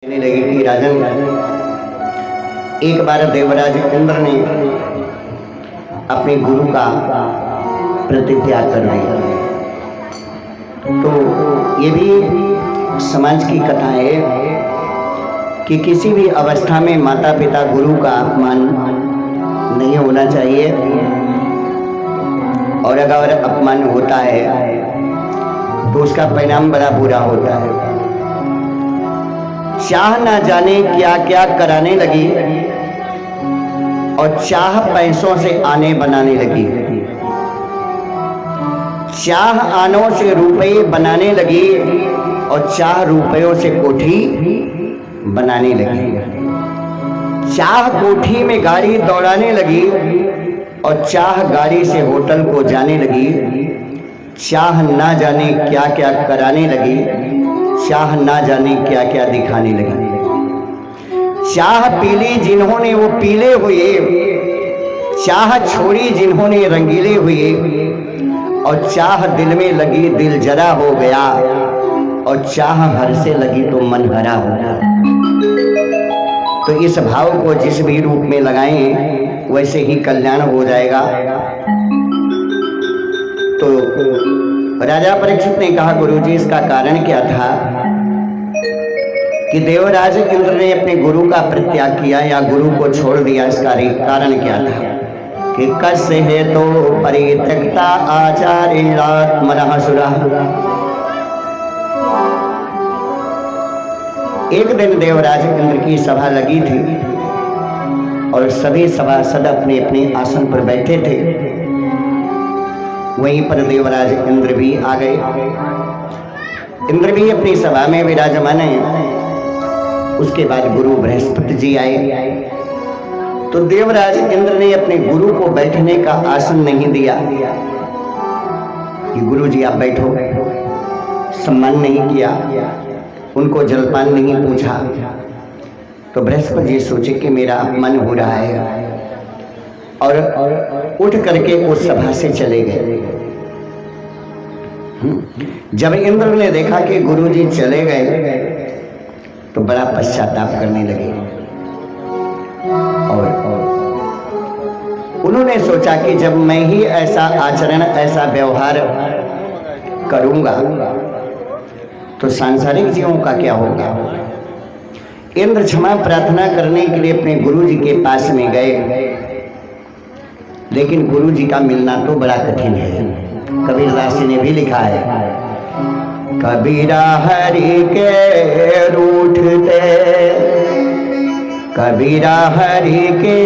कहने लगे कि राजन, एक बार देवराज इंद्र ने अपने गुरु का प्रतित्याग कर दिया। तो ये भी समाज की कथा है कि किसी भी अवस्था में माता पिता गुरु का अपमान नहीं होना चाहिए, और अगर अपमान होता है तो उसका परिणाम बड़ा बुरा होता है। चाह ना जाने क्या क्या कराने लगी और चाह पैसों से आने बनाने लगी। चाह आनों से रुपए बनाने लगी और चाह रुपयों से कोठी बनाने लगी। चाह कोठी में गाड़ी दौड़ाने लगी और चाह गाड़ी से होटल को जाने लगी। चाह ना जाने क्या क्या कराने लगी, चाह ना जाने क्या क्या दिखाने लगी। चाह पीली जिन्होंने वो पीले हुए, चाह छोड़ी जिन्होंने रंगीले हुए, और चाह दिल में लगी दिल जरा हो गया, और चाह हर से लगी तो मन हरा हो गया। तो इस भाव को जिस भी रूप में लगाएं वैसे ही कल्याण हो जाएगा। तो राजा परीक्षित ने कहा, गुरुजी इसका कारण क्या था कि देवराज इंद्र ने अपने गुरु का परित्याग किया या गुरु को छोड़ दिया? इसका कारण क्या था कि कस्य है तो परित्यक्ता आचार्यात्मनः। एक दिन देवराज इंद्र की सभा लगी थी और सभी सभासद अपने अपने आसन पर बैठे थे। वहीं पर देवराज इंद्र भी आ गए। इंद्र भी अपनी सभा में विराजमान है। उसके बाद गुरु बृहस्पति जी आए। तो देवराज इंद्र ने अपने गुरु को बैठने का आसन नहीं दिया कि गुरु जी आप बैठो, सम्मान नहीं किया, उनको जलपान नहीं पूछा। तो बृहस्पति जी सोचे कि मेरा अपमान हो रहा है और उठ करके उस सभा से चले गए। जब इंद्र ने देखा कि गुरुजी चले गए तो बड़ा पश्चाताप करने लगे और उन्होंने सोचा कि जब मैं ही ऐसा आचरण, ऐसा व्यवहार करूंगा तो सांसारिक जीवों का क्या होगा। इंद्र क्षमा प्रार्थना करने के लिए अपने गुरुजी के पास में गए, लेकिन गुरु जी का मिलना तो बड़ा कठिन है। कबीरदास जी ने भी लिखा है, कबीरा हरि के रूठते, कबीरा हरि के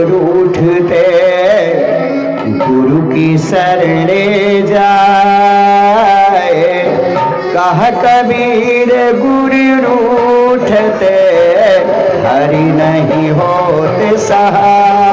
रूठते, गुरु की शरणे जाए। कह कबीर गुरु रूठते, हरि नहीं होते सहाय।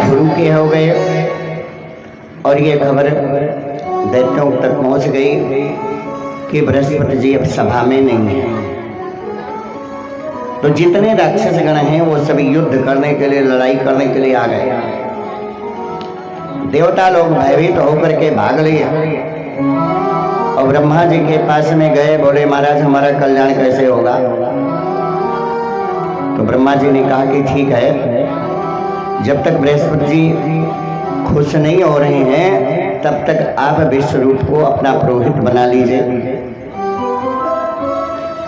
गुरु के हो गए और ये खबर दैत्यों तक पहुंच गई कि बृहस्पति जी अब सभा में नहीं है। तो जितने राक्षस गण हैं वो सभी युद्ध करने के लिए, लड़ाई करने के लिए आ गए। देवता लोग भयभीत होकर के भाग लिए और ब्रह्मा जी के पास में गए, बोले महाराज हमारा कल्याण कैसे होगा। तो ब्रह्मा जी ने कहा कि ठीक है, जब तक बृहस्पति जी खुश नहीं हो रहे हैं तब तक आप विश्वरूप को अपना पुरोहित बना लीजिए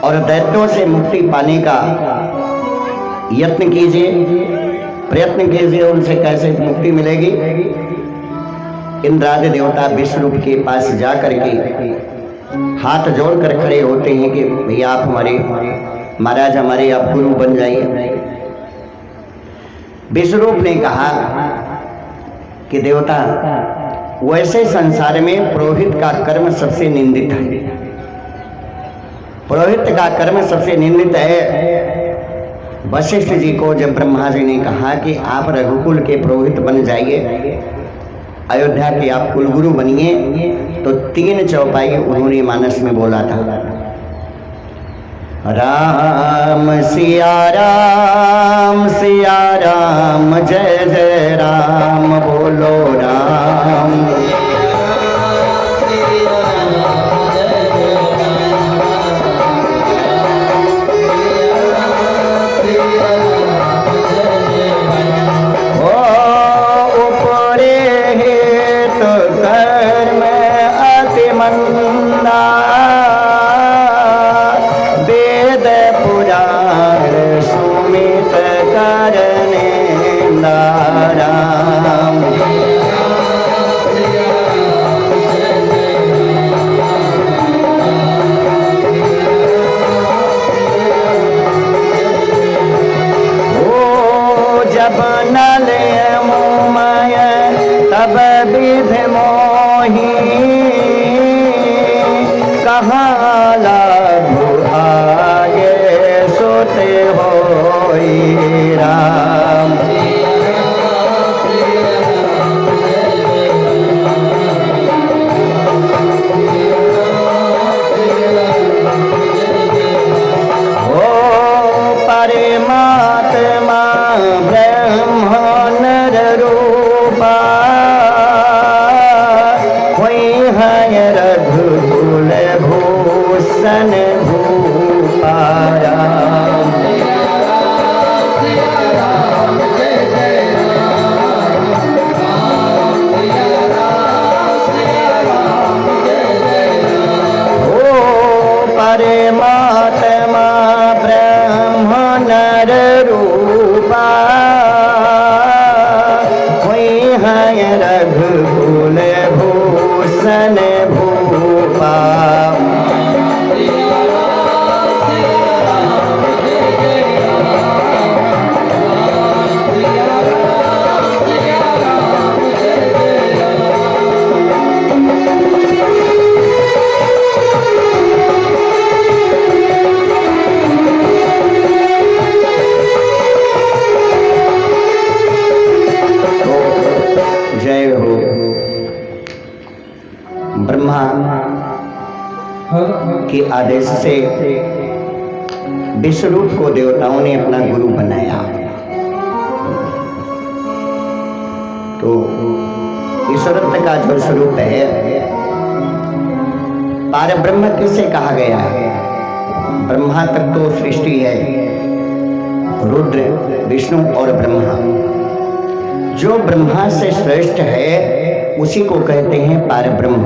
और दैत्यों से मुक्ति पाने का यत्न कीजिए, प्रयत्न कीजिए। उनसे कैसे मुक्ति मिलेगी। इंद्रादि देवता विश्वरूप के पास जा करके हाथ जोड़कर खड़े होते हैं कि भैया आप हमारे महाराज, हमारे आप गुरु बन जाइए। विश्वरूप ने कहा कि देवता, वैसे संसार में पुरोहित का कर्म सबसे निंदित है, पुरोहित का कर्म सबसे निंदित है। वशिष्ठ जी को जब ब्रह्मा जी ने कहा कि आप रघुकुल के पुरोहित बन जाइए, अयोध्या के आप कुलगुरु बनिए, तो 3 चौपाई उन्होंने मानस में बोला था, राम सिया राम सिया राम, जय जय राम, बोलो राम। के आदेश से विश्वरूप को देवताओं ने अपना गुरु बनाया। तो ईश्वरत्व का जो स्वरूप है, पार ब्रह्म किसे कहा गया है? ब्रह्मा तक तो सृष्टि है, रुद्र, विष्णु और ब्रह्मा। जो ब्रह्मा से श्रेष्ठ है उसी को कहते हैं पार ब्रह्म।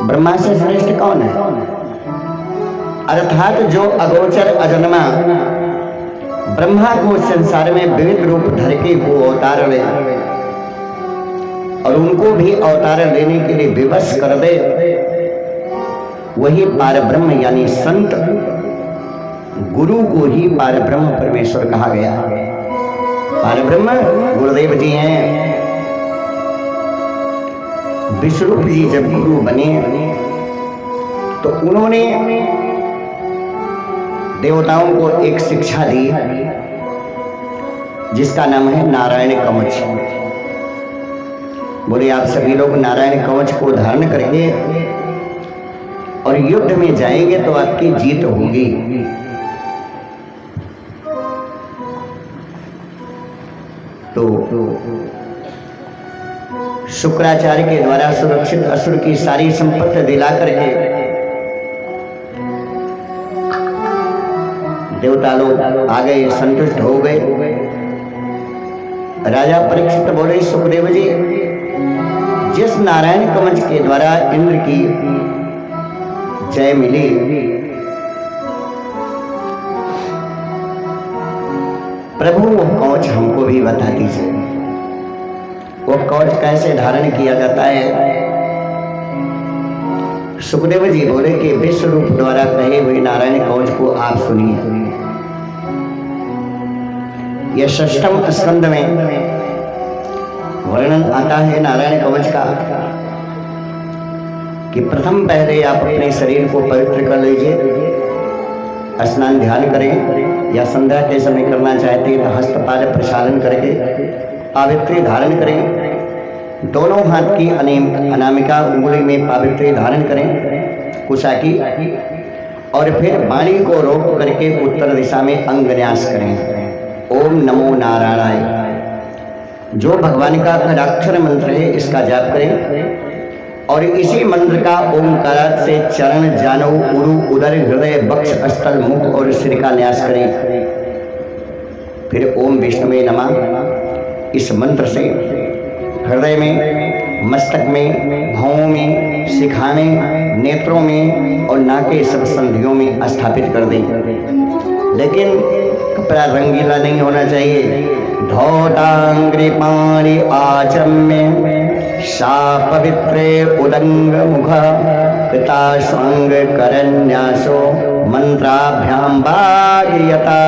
ब्रह्मा से श्रेष्ठ कौन है? अर्थात जो अगोचर अजन्मा ब्रह्मा को संसार में विविध रूप धर के वो अवतार ले और उनको भी अवतार लेने के लिए विवश कर दे, वही पार ब्रह्म यानी संत गुरु को ही पार ब्रह्म परमेश्वर कहा गया। पार ब्रह्म गुरुदेव जी हैं। विश्वरूप जी जब गुरु बने तो उन्होंने देवताओं को एक शिक्षा दी जिसका नाम है नारायण कवच। बोले आप सभी लोग नारायण कवच को धारण करेंगे और युद्ध में जाएंगे तो आपकी जीत होगी। तो शुक्राचार्य के द्वारा सुरक्षित असुर की सारी संपत्ति दिला करके देवता लोग आ गए, संतुष्ट हो गए। राजा परीक्षित बोले, सुखदेव जी, जिस नारायण कवच के द्वारा इंद्र की जय मिली, प्रभु वो कवच हमको भी बता दीजिए, वो कवच कैसे धारण किया जाता है। सुखदेव जी बोले कि विश्व रूप द्वारा कहे हुए नारायण कवच को आप सुनिए। यह षष्ठम स्कंद में वर्णन आता है नारायण कवच का कि प्रथम पहले आप अपने शरीर को पवित्र कर लीजिए, स्नान ध्यान करें, या संध्या के समय करना चाहते हैं तो हस्तपाद प्रक्षालन करके पावित्री धारण करें। दोनों हाथ की अनामिका उंगली में पावित्री धारण करें, कुशा की, और फिर वाणी को रोक करके उत्तर दिशा में अंगन्यास करें। ओम नमो नारायणाय, जो भगवान का अक्षर मंत्र है, इसका जाप करें। और इसी मंत्र का ओमकार से चरण, जानो, उरु, उदर, हृदय, बक्ष, स्थल, मुख और सिर का न्यास करें। फिर ओम विष्णुवे नमः इस मंत्र से हृदय में, मस्तक में, भौं में, शिखा में, नेत्रों में और नाक के सब संधियों में स्थापित कर दें। लेकिन कपड़ा रंगीला नहीं होना चाहिए। धौतांग्रि पाणि आचम्य सा पवित्रे उदंग मुख पिता स्वांग करन्यासो मंत्राभ्याम भाग्यता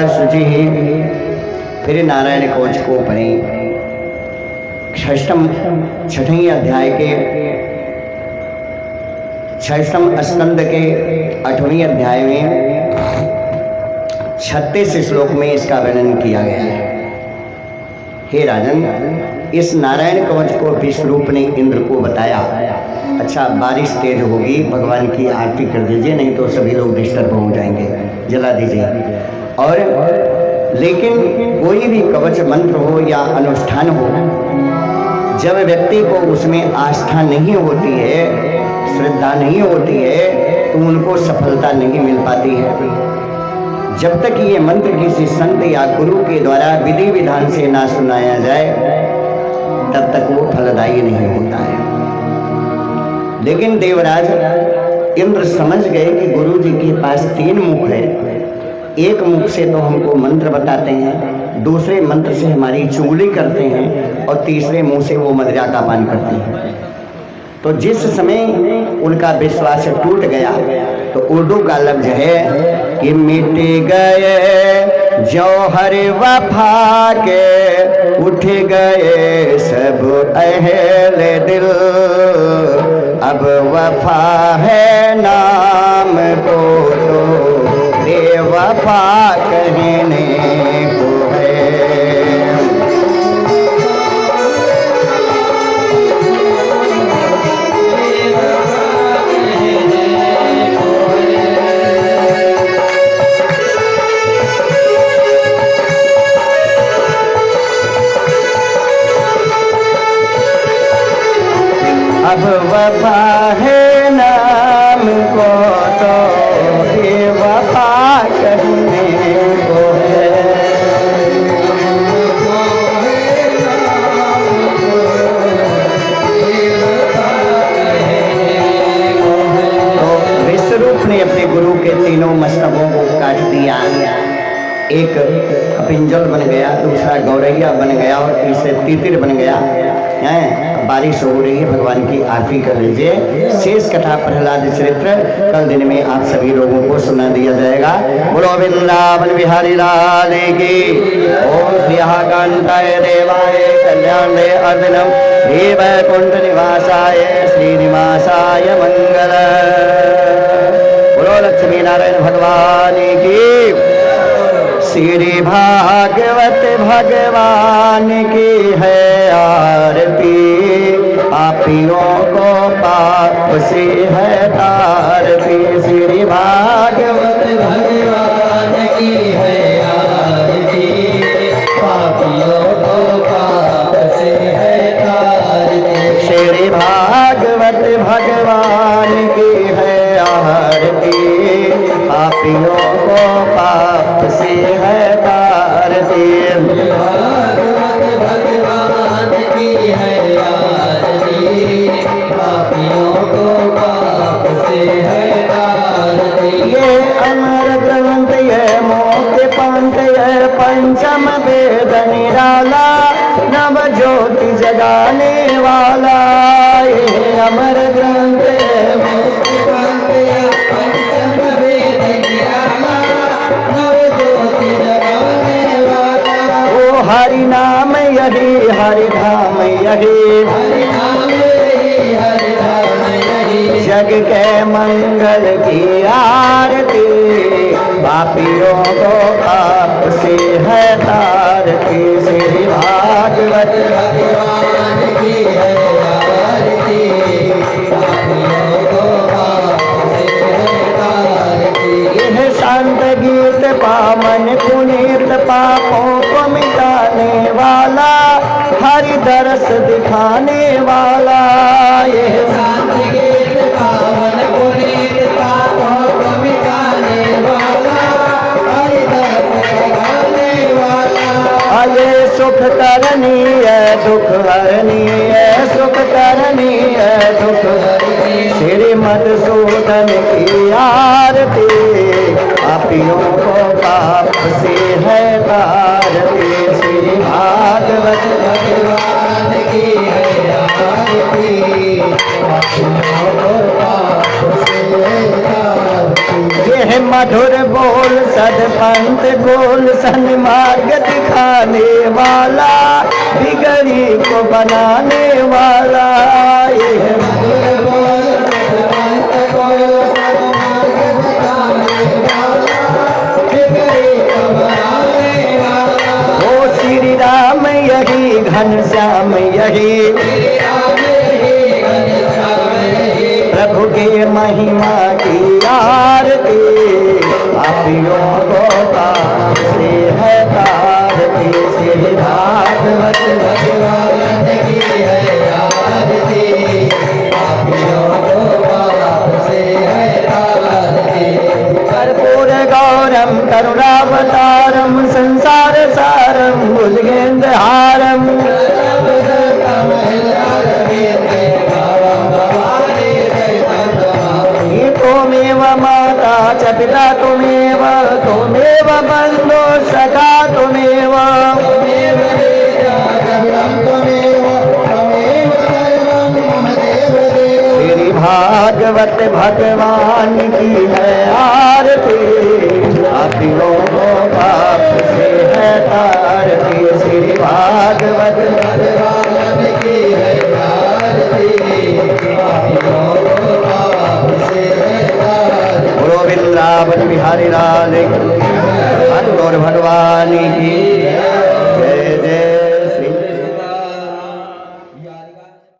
शुचि। फिर नारायण कवच को पढ़ें। छठवीं अध्याय के छठम स्कंद के 8वें अध्याय में 36 श्लोक में इसका वर्णन किया गया है। हे राजन, इस नारायण कवच को विश्वरूप ने इंद्र को बताया। अच्छा, बारिश तेज होगी, भगवान की आरती कर दीजिए, नहीं तो सभी लोग डिस्टर्ब हो जाएंगे, जला दीजिए। और लेकिन कोई भी कवच मंत्र हो या अनुष्ठान हो, जब व्यक्ति को उसमें आस्था नहीं होती है, श्रद्धा नहीं होती है, तो उनको सफलता नहीं मिल पाती है। जब तक ये मंत्र किसी संत या गुरु के द्वारा विधि विधान से ना सुनाया जाए, तब तक वो फलदायी नहीं होता है। लेकिन देवराज इंद्र समझ गए कि गुरु जी के पास 3 मुख है। एक मुख से तो हमको मंत्र बताते हैं, दूसरे मंत्र से हमारी चुगली करते हैं, और तीसरे मुंह से वो मदिरा का पान करते हैं। तो जिस समय उनका विश्वास टूट गया, तो उर्दू का लफ्ज है कि मिट गए जौहर वफा के, उठ गए सब अहले दिल, अब वफा है नाम को तो बेवफा कहने को है। अब वफा है नाम को तो बेवफा कहने को है। तो विश्वरूप ने अपने गुरु के तीनों मस्तकों को काट दिया। एक पिंजल बन गया, दूसरा गौरैया बन गया, और तीसरे तीतिर बन गया। बारिश हो रही है, भगवान की आरती कर लीजिए। शेष कथा प्रहलाद चरित्र कल दिन में आप सभी लोगों को सुना दिया जाएगा। बोलो वृंदावन बिहारी लाल की। ओम श्रीकांताय देवाय कल्याण अर्दनम हे वैकुंठ निवासाय श्रीनिवासाय मंगल। बोलो लक्ष्मी नारायण भगवान की। श्री भागवत भगवान की है आरती, पापियों को पाप से है तारती। श्री भागवत भगवान की है आरती, पापियों को पाप से है तारती। भागवत भगवान की है आरती, पापियों को पाप से है तारती। भागवत भगवान की है आरती, पापियों को पाप से है तारती। ये अमर ग्रंथ ये मोक्ष पंथ ये पंचम वेद निराला, नव ज्योति जगाने वाला। ये अमर ग्रंथ ये मोक्ष पंथ ये पंचम वेद निराला, नव ज्योति जगाने वाला। ओ हरि नाम यही हरि धाम यही, हरि नाम यही हरि धाम यही। जग के मंगल की आरती, पापियों को पाप से है तारती। श्री भागवत भगवान की है आरती, पापियों को पाप से है तारती। यह शांत गीत पावन पुनीत पापों को मिटाने वाला, हरि दरस दिखाने वाला। यह शांत गीत पावन पुनीत पापों को मिटाने वाला, हरि दरस दिखाने वाला। ये सुख करनी है दुख हरनी है, सुख करनी है दुख हरनी। श्री मधुसूदन की आरती, पापियों को पाप से है तारती। श्री भागवत भगवान की है आरती, पापियों को पाप से है तारती। यह मधुर बोल सदपंथ गोल सन्मार्ग दिखाने वाला, बिगड़ी को बनाने वाला। यह मधुर बोल सदपंथ गोल सन्मार्ग दिखाने वाला, बिगड़ी को बनाने वाला। ओ श्री राम यही घनश्याम यही, श्री राम यही घनश्याम यही। प्रभु के महिमा की आरती, पापियों को पाप से है तारती। श्री भागवत भगवान की है आरती, पापियों को पाप से है तारती। कर्पूर गौरम करुणावतारम, संसार सारम भुजगेंद्र हारम। त्वमेव माता च पिता त्वमेव, त्वमेव बन्धो सखा त्वमेव। श्री भागवत भगवान की है आरती, पापियों को पाप से है तारती। श्री भागवत भगवान की है आरती, पापियों को पाप से है तारती। बोलो वृंदावन बिहारी लाल की, भगवान की।